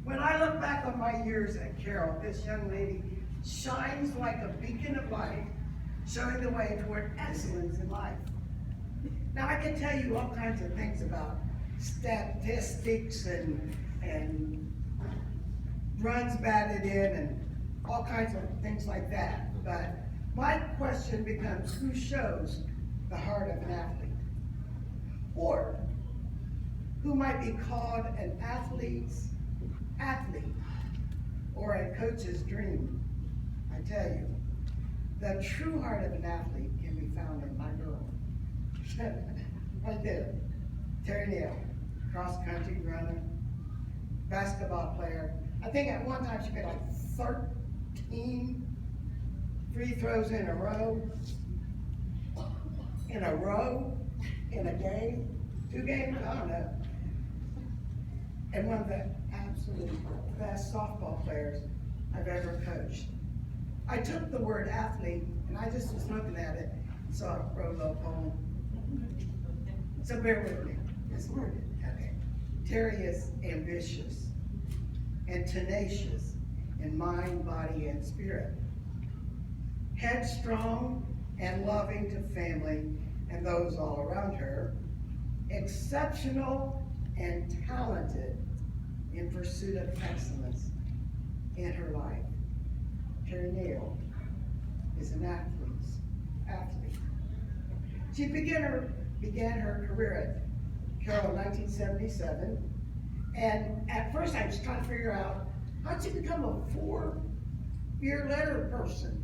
When I look back on my years at Carroll, this young lady shines like a beacon of light, showing the way toward excellence in life. Now, I can tell you all kinds of things about statistics and runs batted in and all kinds of things like that. But my question becomes, who shows the heart of an athlete? Or who might be called an athlete's athlete or a coach's dream? I tell you, the true heart of an athlete can be found in my girl. Right there. Terry Neal, cross-country runner, basketball player. I think at one time she made like 13 free throws in a row, in a game, 2 games, I don't know. And one of the absolute best softball players I've ever coached. I took the word athlete and I just was looking at it, so I wrote a little poem. So bear with me. It's worded. Okay. Terry is ambitious and tenacious in mind, body, and spirit. Headstrong and loving to family and those all around her. Exceptional and talented in pursuit of excellence in her life. Terry Neal is an athlete. She began her career at Carroll in 1977, and at first I was trying to figure out how'd she become a 4-year letter person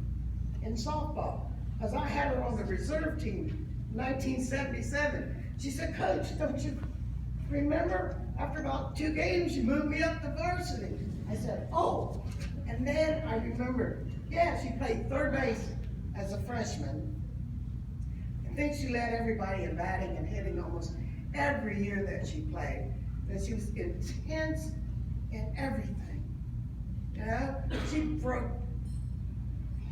in softball, because I had her on the reserve team in 1977. She said, "Coach, don't you remember, after about 2 games, you moved me up to varsity?" I said, "Oh." And then I remembered, yeah, she played third base as a freshman. I think she led everybody in batting and hitting almost every year that she played. And she was intense in everything. You know, she broke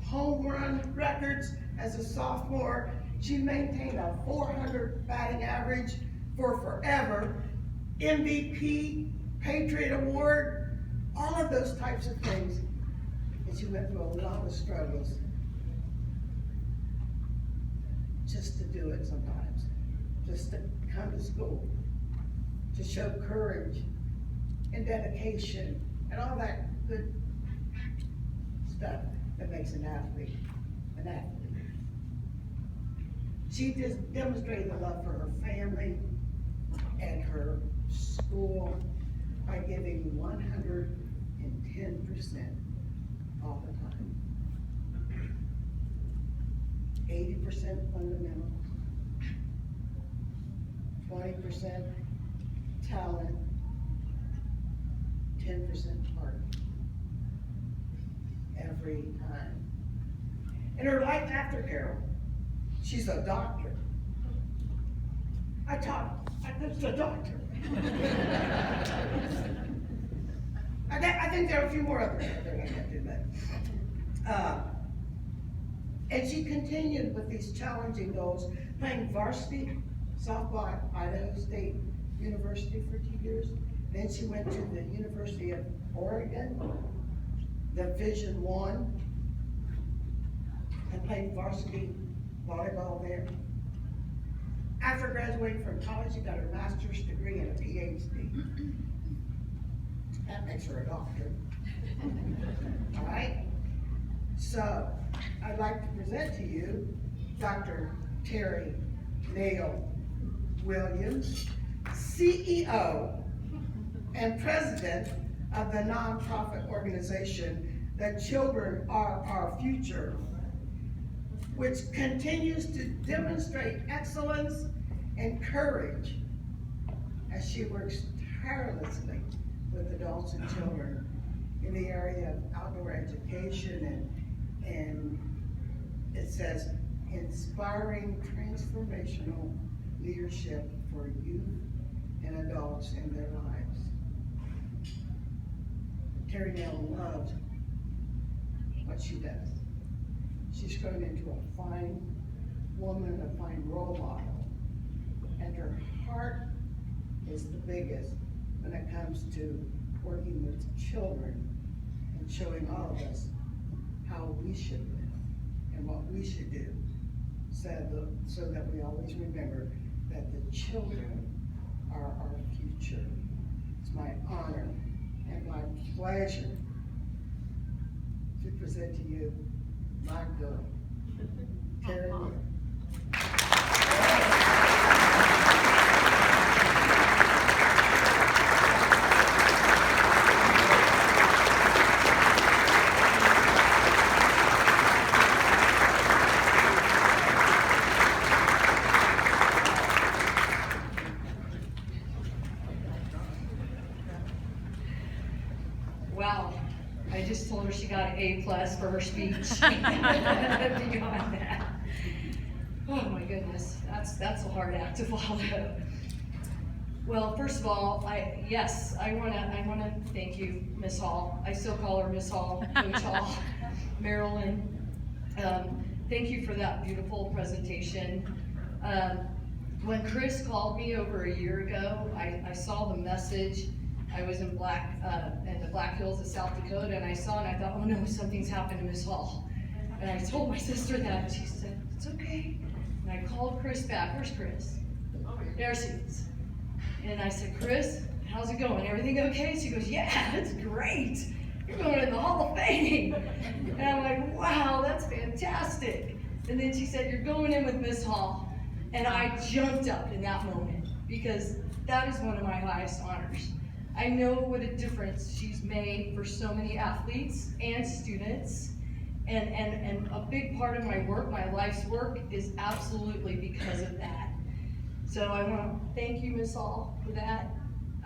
home run records as a sophomore. She maintained a 400 batting average for forever. MVP, Patriot Award, all of those types of things. And she went through a lot of struggles just to do it sometimes, just to come to school, to show courage and dedication and all that good stuff that makes an athlete an athlete. She just demonstrated the love for her family and her school by giving 110% all the time. 80% fundamental, 20% talent, 10% heart. Every time. In her life after Carroll, she's a doctor. I coached a doctor. I think there are a few more others out there that can do that. And she continued with these challenging goals, playing varsity softball at Idaho State University for 2 years. Then she went to the University of Oregon, Division I, and played varsity volleyball there. After graduating from college, she got her master's degree and a PhD. That makes her a doctor. All right? So, I'd like to present to you Dr. Terry Neal Williams, CEO and President of the nonprofit organization, The Children Are Our Future, which continues to demonstrate excellence and courage as she works tirelessly with adults and children in the area of outdoor education and it says inspiring transformational leadership for youth and adults in their lives. Terry Neal loves what she does. She's grown into a fine woman, a fine role model, and her heart is the biggest when it comes to working with children and showing all of us how we should live and what we should do, so that we always remember that the children are our future. It's my honor and my pleasure to present to you my girl, Carroll. Wow, I just told her she got an A+ for her speech. Beyond that. Oh my goodness, that's a hard act to follow. Well, first of all, I wanna thank you, Miss Hall. I still call her Miss Hall, Coach Hall, Marilyn. Thank you for that beautiful presentation. When Chris called me over a year ago, I saw the message. I was in the Black Hills of South Dakota, and I saw it, and I thought, oh no, something's happened to Miss Hall. And I told my sister that, and she said, it's okay. And I called Chris back. Where's Chris? There she is. And I said, Chris, how's it going? Everything okay? She goes, yeah, it's great. You're going in the Hall of Fame. And I'm like, wow, that's fantastic. And then she said, you're going in with Miss Hall. And I jumped up in that moment, because that is one of my highest honors. I know what a difference she's made for so many athletes and students, and a big part of my work, my life's work, is absolutely because of that. So I want to thank you, Miss Hall, for that.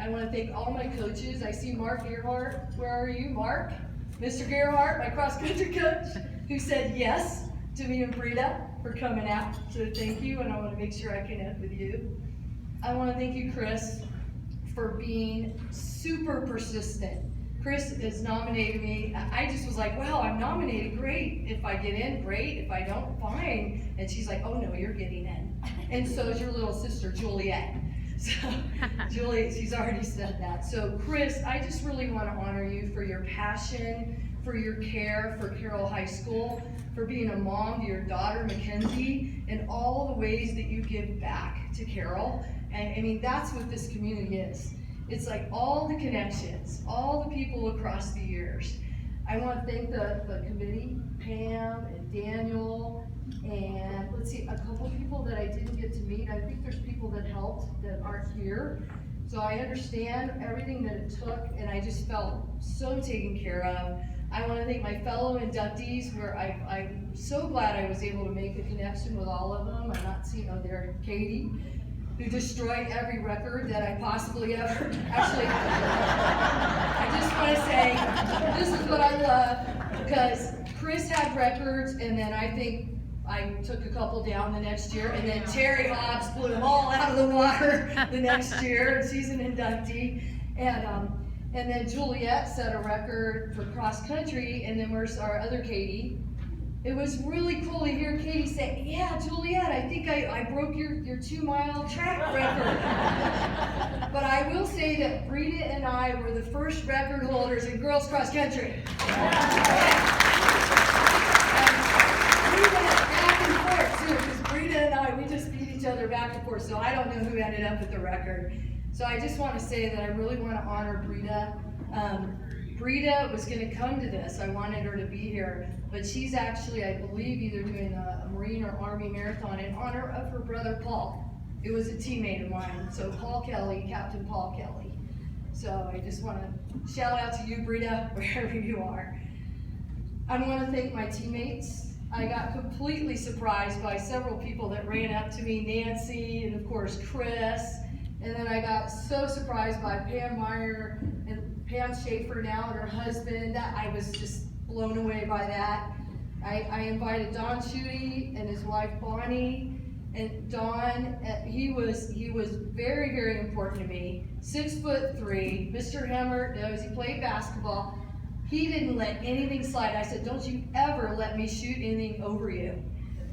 I want to thank all my coaches. I see Mark Gerhardt. Where are you, Mark? Mr. Gerhardt, my cross-country coach, who said yes to me and Brita for coming out. So thank you, and I want to make sure I connect with you. I want to thank you, Chris, for being super persistent. Chris has nominated me. I just was like, wow, I'm nominated, great. If I get in, great. If I don't, fine. And she's like, oh no, you're getting in. And so is your little sister, Juliet. So Julie, she's already said that. So Chris, I just really want to honor you for your passion, for your care for Carroll High School, for being a mom to your daughter, Mackenzie, and all the ways that you give back to Carroll. And I mean, that's what this community is. It's like all the connections, all the people across the years. I want to thank the committee, Pam and Daniel, and let's see, a couple people that I didn't get to meet. I think there's people that helped that aren't here. So I understand everything that it took, and I just felt so taken care of. I want to thank my fellow inductees, where I'm so glad I was able to make a connection with all of them. I'm not seeing, oh, there, Katie, who destroyed every record that I possibly ever, actually, I just want to say, this is what I love, because Chris had records, and then I think I took a couple down the next year, and then Terry Hobbs blew them all out of the water the next year, and she's an inductee, and then Juliet set a record for cross country, and then where's our other Katie? It was really cool to hear Katie say, yeah, Juliet, I think I broke your 2-mile track record. But I will say that Brita and I were the first record holders in girls cross country. We went back and forth too, because Brita and I, we just beat each other back and forth, so I don't know who ended up with the record. So I just want to say that I really want to honor Brita. Brita was going to come to this. I wanted her to be here, but she's actually, I believe, either doing a Marine or Army marathon in honor of her brother Paul. It was a teammate of mine, so Paul Kelly, Captain Paul Kelly. So I just want to shout out to you, Brita, wherever you are. I want to thank my teammates. I got completely surprised by several people that ran up to me, Nancy, and of course Chris. And then I got so surprised by Pam Meyer and Pam Schaefer now and her husband. That I was just blown away by that. I invited Don Schutte and his wife Bonnie. And Don, he was very, very important to me. 6'3", Mr. Hemmert knows he played basketball. He didn't let anything slide. I said, don't you ever let me shoot anything over you.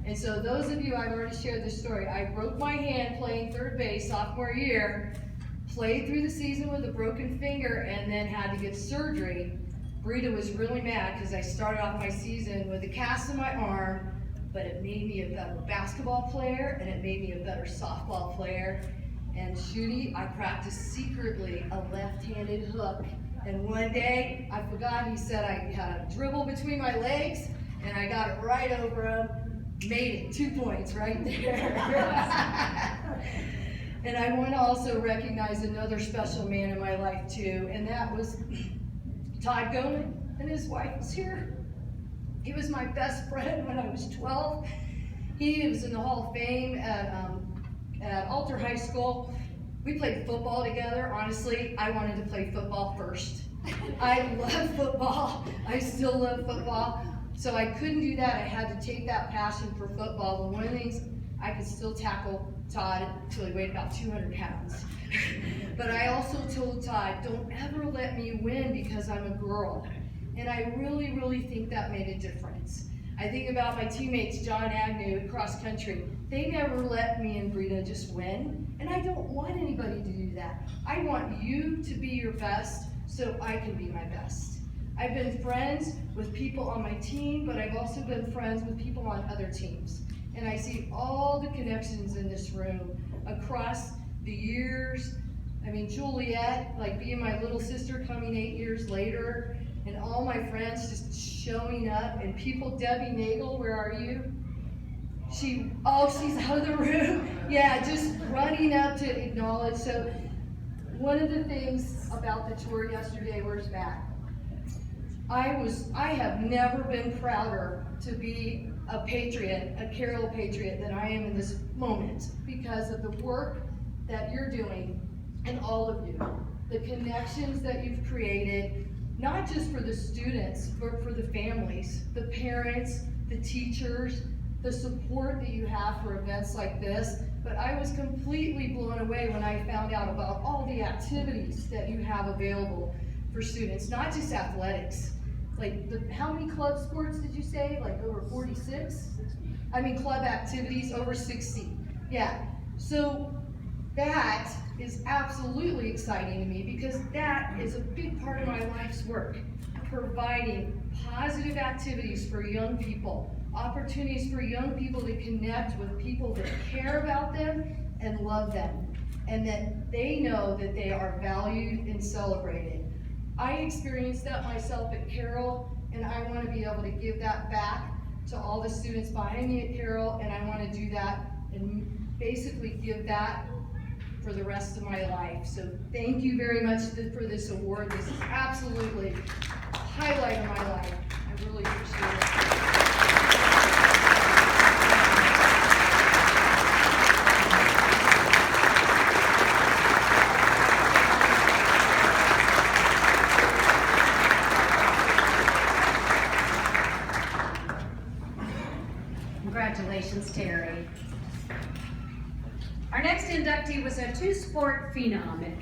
And so those of you, I've already shared this story. I broke my hand playing third base sophomore year. played through the season with a broken finger and then had to get surgery. Brita was really mad because I started off my season with a cast in my arm, but it made me a better basketball player and it made me a better softball player. And Shooty, I practiced secretly a left-handed hook. And one day, I forgot, he said I had a dribble between my legs, and I got it right over him, made it, 2 points right there. And I want to also recognize another special man in my life too, and that was Todd Goman, and his wife was here. He was my best friend when I was 12. He was in the Hall of Fame at Alter High School. We played football together. Honestly, I wanted to play football first. I love football. I still love football. So I couldn't do that. I had to take that passion for football. But one of the things, I could still tackle Todd until he weighed about 200 pounds. But I also told Todd, don't ever let me win because I'm a girl. And I really, really think that made a difference. I think about my teammates, John Agnew at cross country. They never let me and Brita just win. And I don't want anybody to do that. I want you to be your best so I can be my best. I've been friends with people on my team, but I've also been friends with people on other teams. And I see all the connections in this room across the years. I mean, Juliet, like being my little sister coming 8 years later, and all my friends just showing up, and people, Debbie Nagel, where are you? She's out of the room. Yeah, just running up to acknowledge. So one of the things about the tour yesterday, where's Matt? I have never been prouder to be a patriot, a Carroll patriot, than I am in this moment because of the work that you're doing, and all of you, the connections that you've created, not just for the students, but for the families, the parents, the teachers, the support that you have for events like this. But I was completely blown away when I found out about all the activities that you have available for students, not just athletics. Like, how many club sports did you say? Like over 46? I mean, club activities, over 60. Yeah, so that is absolutely exciting to me because that is a big part of my life's work, providing positive activities for young people, opportunities for young people to connect with people that care about them and love them, and that they know that they are valued and celebrated. I experienced that myself at Carroll, and I want to be able to give that back to all the students behind me at Carroll, and I want to do that and basically give that for the rest of my life. So thank you very much for this award. This is absolutely a highlight of my life. I really appreciate it. Congratulations, Terry. Our next inductee was a two-sport phenom.